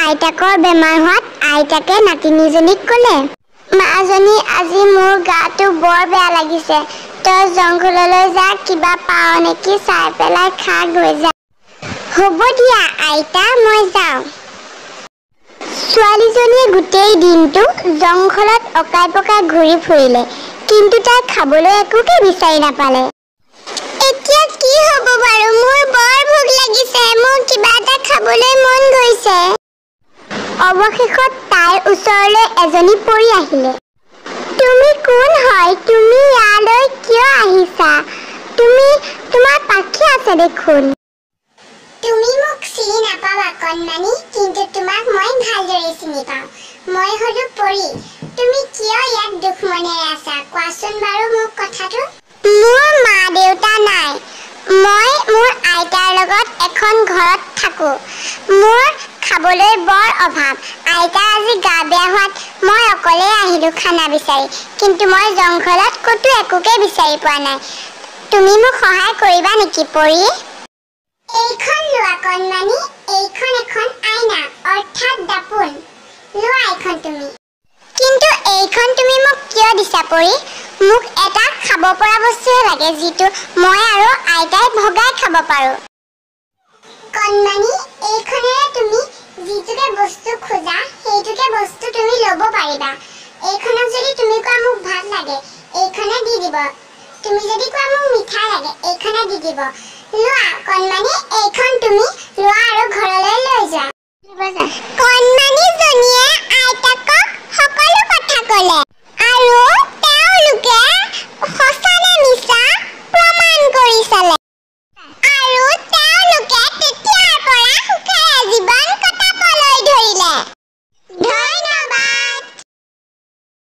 আইতাকৰ বেমাৰ হোৱাত আইতাকে নাতিনীজনীক ক'লে, মাজনী আজি মোৰ গাটো বৰ বেয়া লাগিছে, তই জংঘললৈ যা, কিবা পাৱ নেকি চাই পেলাই খা গৈ যা। হ'ব দিয়া আইতা, মই যাওঁ। ছোৱালীজনীয়ে গোটেই দিনটো জংঘলত অকাই পকাই ঘূৰি ফুৰিলে, কিন্তু তাই খাবলৈ একোকে বিচাৰি নাপালে। এতিয়া কি হ'ব বাৰু, মোৰ বৰ ভোক লাগিছে, মোৰ কিবা এটা খাবলৈ মন গৈছে। অৱশেষত তাইৰ ওচৰলৈ এজনী পৰী আহিলে। তুমি কোন হয়? তুমি ইয়ালৈ কিয় আহিছা? তোমাৰ পাখি আছে দেখোন। তুমি মোক চিনি নাপাবা কণমানি, কিন্তু তোমাক মই ভালদৰে চিনি পাওঁ। মই হলো পৰী। তুমি কিয় ইয়াত দুখ মনেৰে আছা, কোৱাচোন বাৰু মোক কথাটো। মোৰ মা দেউতা নাই, মই মোৰ আইতাৰ লগত এখন ঘৰত থাকো। মোৰ খাবলৈ বৰ অভাৱ। আইতা আজি গা বেয়া হোৱাত মই অকলে আহিলো খানা বিচাৰি, কিন্তু মই জংঘলত ক'তো একোকে বিচাৰি পোৱা নাই। তুমি মোক সহায় কৰিবা নেকি পৰী? এইখন লোৱা কণমানি, এইখন এখন আইনা অৰ্থাৎ দাপোন। লোৱা এইখন তুমি। কিন্তু এইখন তুমি মোক কিয় দিছা পৰী? মোক এটা খাব পৰা বস্তুহে লাগে, যিটো মই আৰু আইতাই ভগাই খাব পাৰো। কণমানি, এইখনেৰে তুমি যিটোকে বস্তু খোজা সেইটোকে বস্তু তুমি ল'ব পাৰিবা। এইখনক যদি তুমি কোৱা মোক ভাত লাগে, এইখনে দি দিব। তুমি যদি কোৱা মোক মিঠাই লাগে, এইখনে দি দিব। লোৱা কণমানি, এইখন তুমি লোৱা